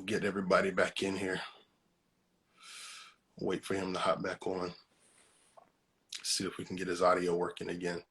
Get everybody back in here. Wait for him to hop back on. See if we can get his audio working again.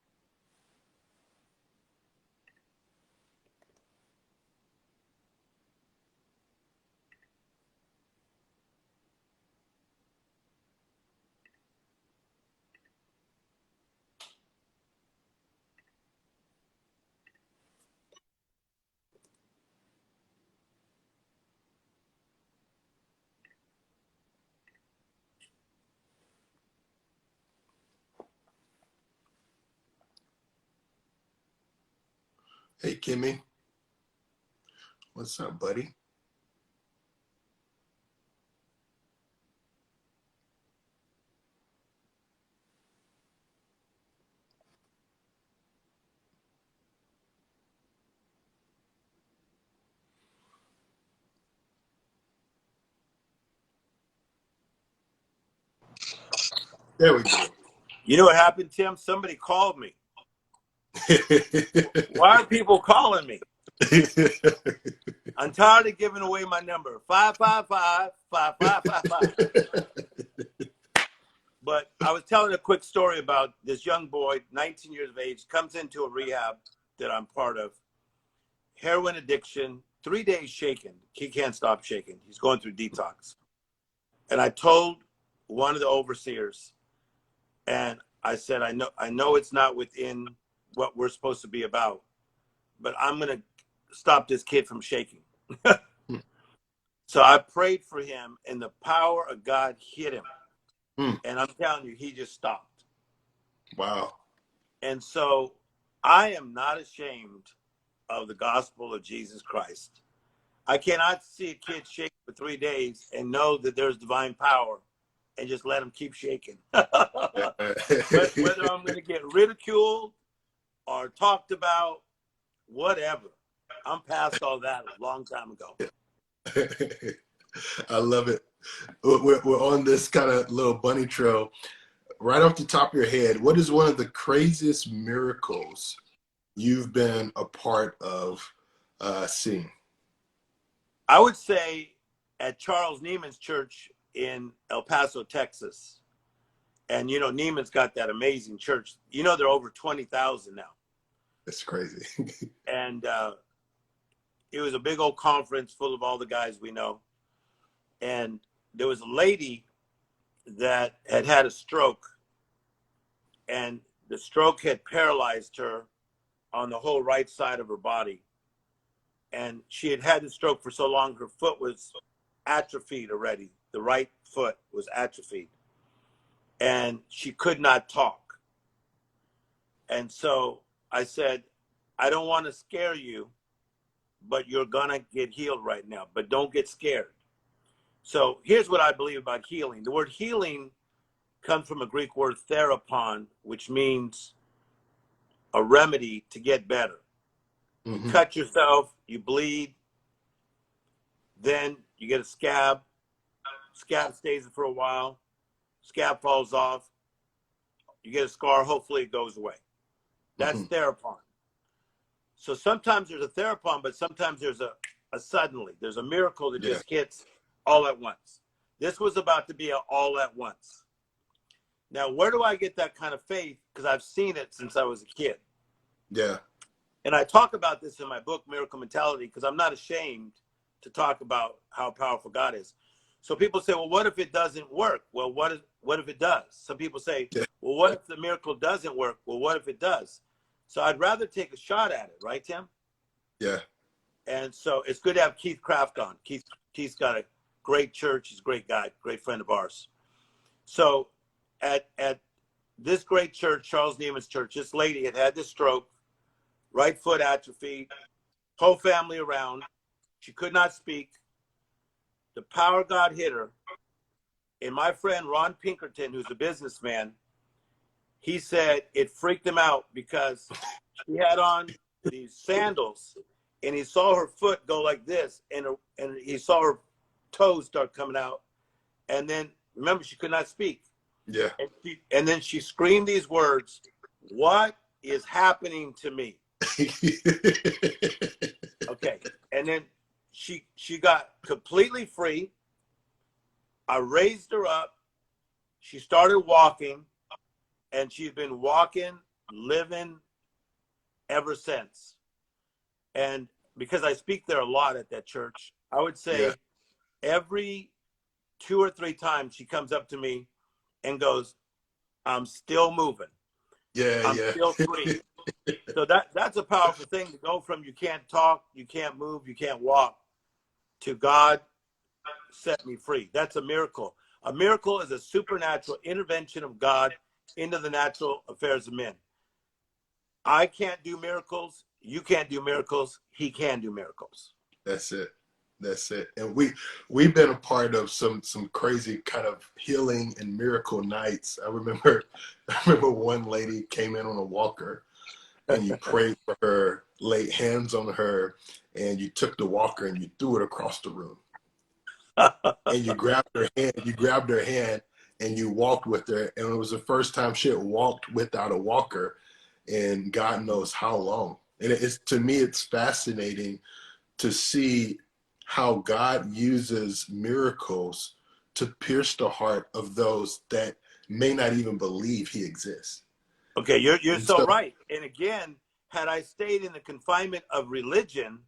Hey, Kimmy. What's up, buddy? There we go. You know what happened, Tim? Somebody called me. Why are people calling me? I'm tired of giving away my number. 555-5555. But I was telling a quick story about this young boy, 19 years of age, comes into a rehab that I'm part of. Heroin addiction, 3 days shaken. He can't stop shaking. He's going through detox. And I told one of the overseers, and I said, I know it's not within what we're supposed to be about, but I'm going to stop this kid from shaking. So I prayed for him, and the power of God hit him. And I'm telling you, he just stopped. Wow. And so I am not ashamed of the gospel of Jesus Christ. I cannot see a kid shake for 3 days and know that there's divine power and just let him keep shaking. Whether I'm going to get ridiculed or talked about, whatever. I'm past all that a long time ago. I love it. We're on this kind of little bunny trail. Right off the top of your head, what is one of the craziest miracles you've been a part of seeing? I would say at Charles Neiman's church in El Paso, Texas. And, you know, Neiman's got that amazing church. You know, they're over 20,000 now. That's crazy. And it was a big old conference full of all the guys we know. And there was a lady that had had a stroke, and the stroke had paralyzed her on the whole right side of her body. And she had had the stroke for so long, her foot was atrophied already. The right foot was atrophied. And she could not talk. And so I said, I don't want to scare you, but you're going to get healed right now. But don't get scared. So here's what I believe about healing. The word healing comes from a Greek word therapon, which means a remedy to get better. You cut yourself, you bleed, then you get a scab. Scab stays for a while. Scab falls off. You get a scar, hopefully it goes away. That's therapon. So sometimes there's a therapon, but sometimes there's a suddenly. There's a miracle that just hits all at once. This was about to be an all at once. Now, where do I get that kind of faith? Because I've seen it since I was a kid. Yeah. And I talk about this in my book, Miracle Mentality, because I'm not ashamed to talk about how powerful God is. So people say, well, what if it doesn't work? Well, what if it does? Some people say, well, what if the miracle doesn't work? Well, what if it does? So I'd rather take a shot at it, right, Tim? Yeah. And so it's good to have Keith Kraft on. Keith's got a great church. He's a great guy, great friend of ours. So at this great church, Charles Neiman's church, this lady had this stroke, right foot atrophy, whole family around. She could not speak. The power of God hit her. And my friend Ron Pinkerton, who's a businessman, he said it freaked him out because she had on these sandals and he saw her foot go like this and he saw her toes start coming out. And then, remember, she could not speak. Yeah. And then she screamed these words, "What is happening to me?" Okay. And then she got completely free. I raised her up. She started walking, and she's been walking, living ever since. And because I speak there a lot at that church, I would Yeah. say every 2 or 3 times she comes up to me and goes, I'm still moving. Yeah. I'm Yeah. still free. So that's a powerful thing to go from you can't talk, you can't move, you can't walk, to God set me free. That's a miracle. A miracle is a supernatural intervention of God into the natural affairs of men. I can't do miracles. You can't do miracles. He can do miracles. That's it. That's it. And we've been a part of some crazy kind of healing and miracle nights. I remember one lady came in on a walker, and you prayed for her, laid hands on her, and you took the walker and you threw it across the room. And you grabbed her hand and you walked with her. And it was the first time she had walked without a walker in God knows how long. And it's, to me, it's fascinating to see how God uses miracles to pierce the heart of those that may not even believe he exists. Okay, you're And so so, right. And again, had I stayed in the confinement of religion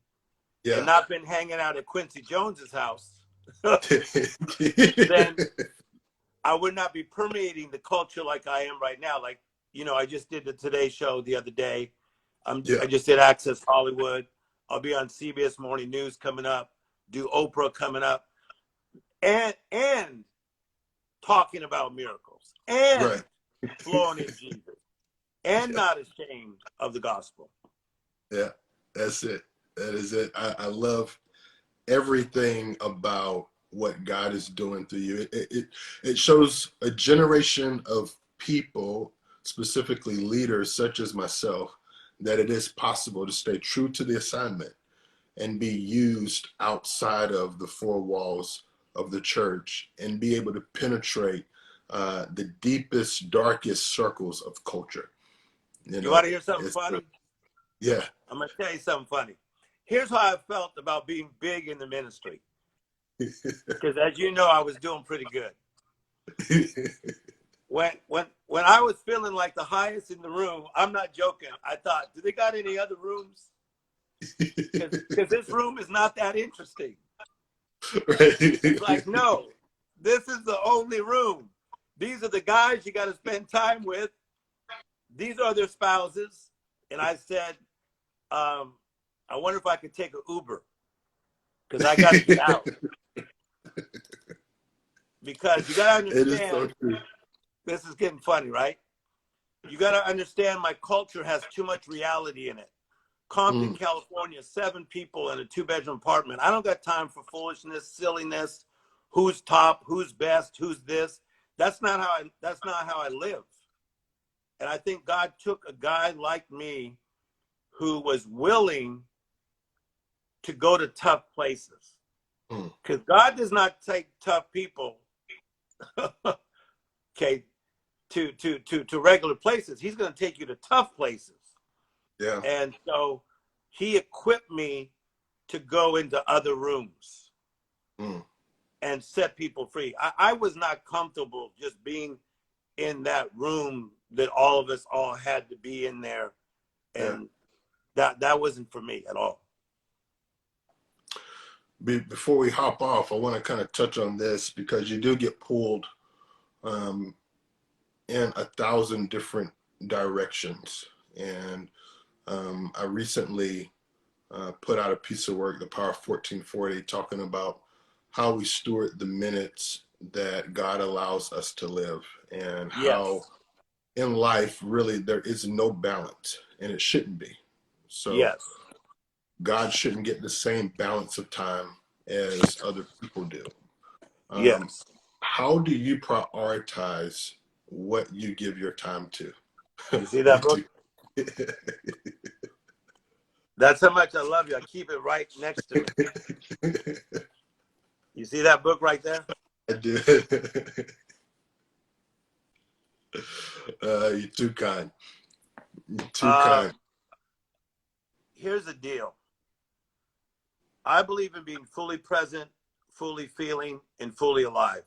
and yeah. not been hanging out at Quincy Jones's house, then I would not be permeating the culture like I am right now. Like, I just did the Today Show the other day. Yeah. I just did Access Hollywood. I'll be on CBS Morning News coming up, do Oprah coming up, and talking about miracles, and Right. flowing in Jesus, and Yeah. not ashamed of the gospel. Yeah. That's it. That is it. I love everything about what God is doing through you. It shows a generation of people, specifically leaders such as myself, that it is possible to stay true to the assignment and be used outside of the four walls of the church and be able to penetrate the deepest, darkest circles of culture. You You want know, to hear something it's funny? yeah. I'm going to tell you something funny. Here's how I felt about being big in the ministry. Because as you know, I was doing pretty good. When I was feeling like the highest in the room, I'm not joking. I thought, do they got any other rooms? Because this room is not that interesting. It's like, no, this is the only room. These are the guys you got to spend time with. These are their spouses. And I said, I wonder if I could take an Uber because I got to get out. Because you got to It is so understand, true. this is getting funny, right? You got to understand my culture has too much reality in it. Compton, Mm, California, 7 people in a 2-bedroom apartment. I don't got time for foolishness, silliness, who's top, who's best, who's this. That's not how I live. And I think God took a guy like me who was willing to go to tough places. mm, Because God does not take tough people, okay, to regular places. He's going to take you to tough places. yeah. And so he equipped me to go into other rooms Mm, and set people free. I was not comfortable just being in that room that all of us all had to be in there. yeah. And that wasn't for me at all. Before we hop off, I want to kind of touch on this because you do get pulled um, in 1,000 different directions. And I recently put out a piece of work, The Power of 1440, talking about how we steward the minutes that God allows us to live and how Yes. in life really there is no balance and it shouldn't be. So Yes. God shouldn't get the same balance of time as other people do. Um, Yes. how do you prioritize what you give your time to? You see You that book? do. That's how much I love you. I keep it right next to me. You see that book right there? I do. You're too kind. You're too kind. Here's the deal. I believe in being fully present, fully feeling, and fully alive.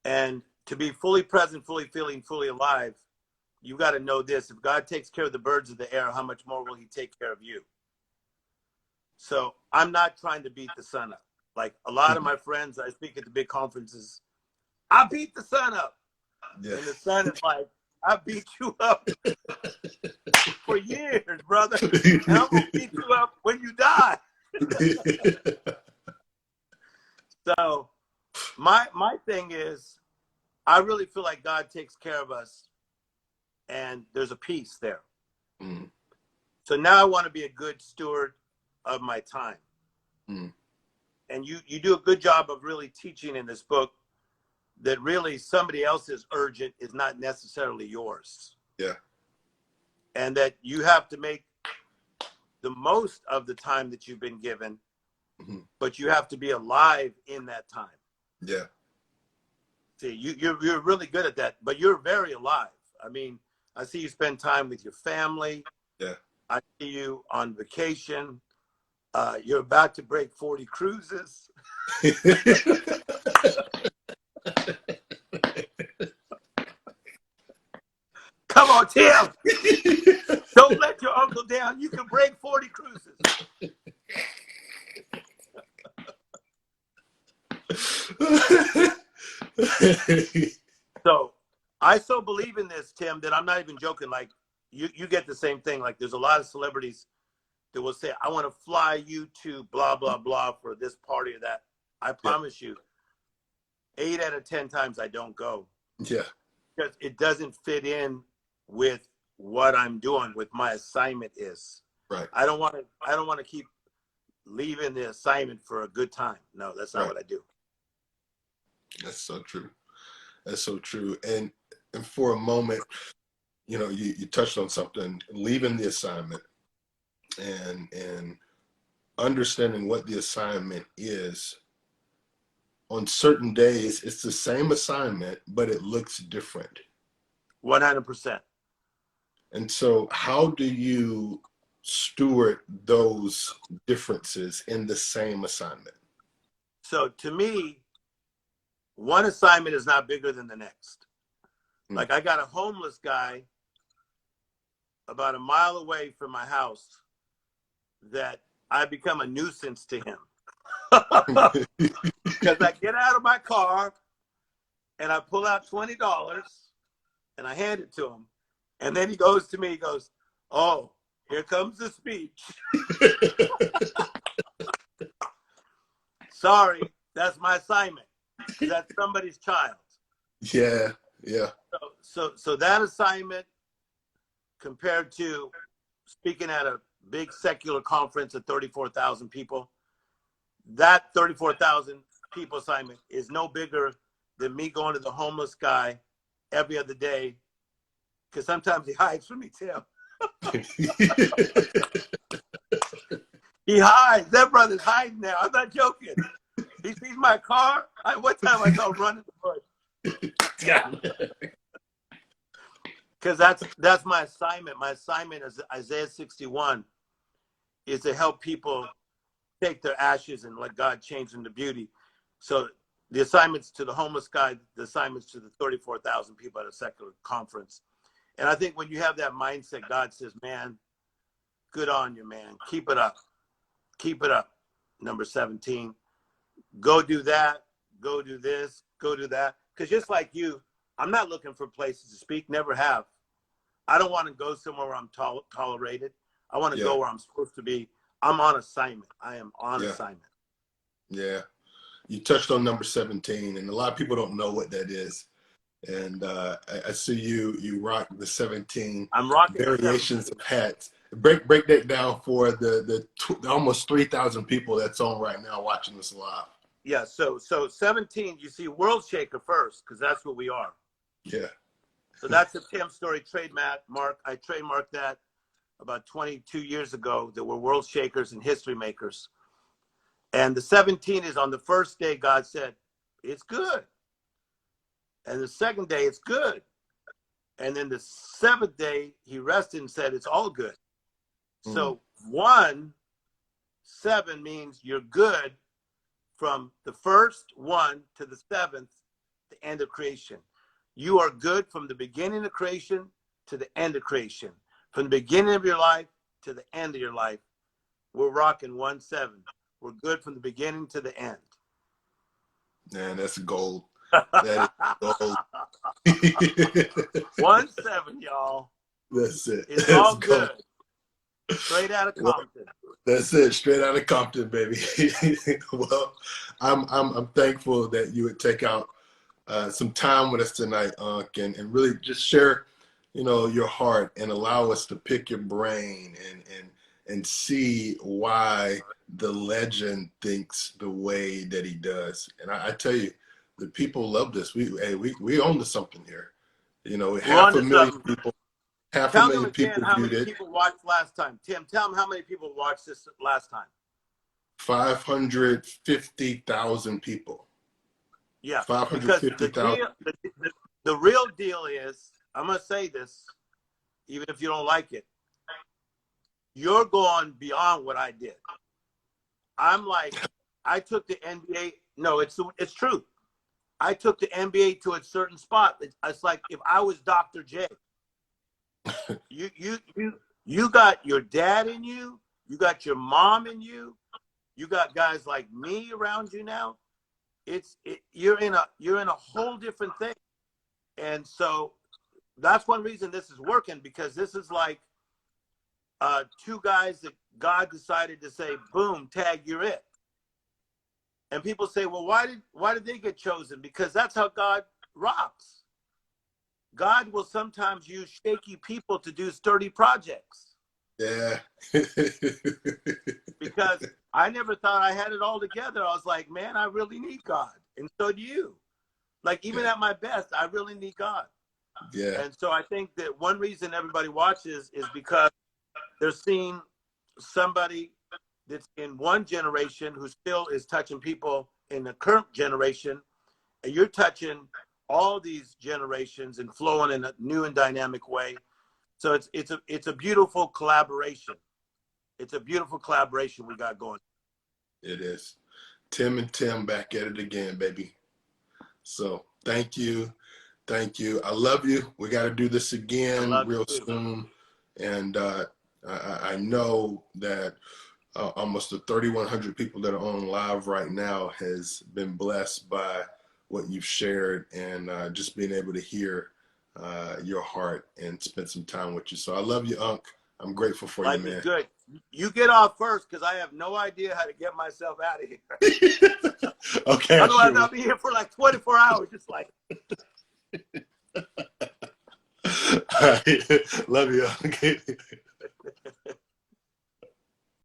And to be fully present, fully feeling, fully alive, you got to know this. If God takes care of the birds of the air, how much more will he take care of you? So I'm not trying to beat the sun up. Like a lot of my friends, I speak at the big conferences, I beat the sun up. Yeah. And the sun is like, I beat you up for years, brother. And I'm going to beat you up when you die. So my thing is, I really feel like God takes care of us and there's a peace there. Mm. So now I want to be a good steward of my time. Mm. And you do a good job of really teaching in this book that really somebody else's urgent is not necessarily yours. Yeah. And that you have to make the most of the time that you've been given, but you have to be alive in that time. Yeah. See, you're really good at that, but you're very alive. I mean, I see you spend time with your family. Yeah. I see you on vacation. You're about to break 40 cruises. Come on, Tim. Don't let your uncle down. You can break 40 cruises. So I so believe in this, Tim, that I'm not even joking. Like you get the same thing. Like there's a lot of celebrities that will say, I want to fly you to blah, blah, blah for this party or that. I promise you, 8 out of 10 times I don't go. Yeah. Because it doesn't fit in with what I'm doing, with my assignment is. Right. I don't want to keep leaving the assignment for a good time. No, that's not what I do. That's so true. That's so true. And for a moment, you know, you touched on something, leaving the assignment and understanding what the assignment is. On certain days, it's the same assignment, but it looks different. 100%. And so how do you steward those differences in the same assignment? So to me, one assignment is not bigger than the next. Like I got a homeless guy about a mile away from my house that I become a nuisance to him. Because I get out of my car and I pull out $20 and I hand it to him. And then he goes to me, he goes, oh, here comes the speech. Sorry, that's my assignment. That's somebody's child. Yeah, yeah. So that assignment compared to speaking at a big secular conference of 34,000 people, that 34,000 people assignment is no bigger than me going to the homeless guy every other day, because sometimes he hides from me, Tim. He hides. That brother's hiding now. I'm not joking. He sees my car. One time I saw him running the bush. Because that's my assignment. My assignment is Isaiah 61 is to help people take their ashes and let God change them to beauty. So the assignments to the homeless guy, the assignments to the 34,000 people at a secular conference. And I think when you have that mindset, God says, man, good on you, man. Keep it up. Keep it up. Number 17. Go do that. Go do this. Go do that. Because just like you, I'm not looking for places to speak. Never have. I don't want to go somewhere where I'm tolerated. I want to go where I'm supposed to be. I'm on assignment. I am on assignment. Yeah. You touched on number 17, and a lot of people don't know what that is. And I see you rock the 17 I'm rocking variations of hats. Break that down for the almost 3,000 people that's on right now watching this live. Yeah, so 17, you see World Shaker first, because that's what we are. Yeah. So that's a Tim Storey trademark. I trademarked that about 22 years ago, that we're world shakers and history makers. And the 17 is on the first day, God said, it's good. And the second day, it's good. And then the seventh day, he rested and said, it's all good. So 1 7 means you're good from the first 1 to the 7th, the end of creation. You are good from the beginning of creation to the end of creation. From the beginning of your life to the end of your life. We're rocking 1-7. We're good from the beginning to the end. Man, that's gold. That is gold. 1-7, y'all. That's it. It's That's all gold. good. Straight out of Compton. That's it, straight out of Compton, baby. Well, I'm thankful that you would take out some time with us tonight, Unc, and really just share, your heart and allow us to pick your brain and see why the legend thinks the way that he does. And I tell you, the people love this. We own to something here. We're half on a to million something. people, half a Tell them million again people how viewed many it. people watched last time. Tim, tell them how many people watched this last time. 550,000 people. Yeah, because 550,000. the real deal is, I'm going to say this, even if you don't like it, you're going beyond what I did. I'm like, I took the NBA. No, it's true. I took the NBA to a certain spot. It's like if I was Dr. J. You got your dad in you. You got your mom in you. You got guys like me around you now. You're in a whole different thing. And so that's one reason this is working, because this is like 2 guys that God decided to say, boom, tag, you're it. And people say, well, why did they get chosen? Because that's how God rocks. God will sometimes use shaky people to do sturdy projects. Yeah. Because I never thought I had it all together. I was like, man, I really need God. And so do you. Like, even at my best, I really need God. Yeah. And so I think that one reason everybody watches is because they're seeing somebody that's in one generation who still is touching people in the current generation, and you're touching all these generations and flowing in a new and dynamic way. So it's a beautiful collaboration. It's a beautiful collaboration we got going. It is. Tim and Tim back at it again, baby. So thank you. Thank you. I love you. We got to do this again real soon. And I know that almost the 3,100 people that are on live right now has been blessed by what you've shared, and just being able to hear your heart and spend some time with you. So I love you, Unc. I'm grateful for you, man. Life is good. You get off first, because I have no idea how to get myself out of here. Okay. Otherwise, I'll be here for like 24 hours, just like. All right. Love you. Okay.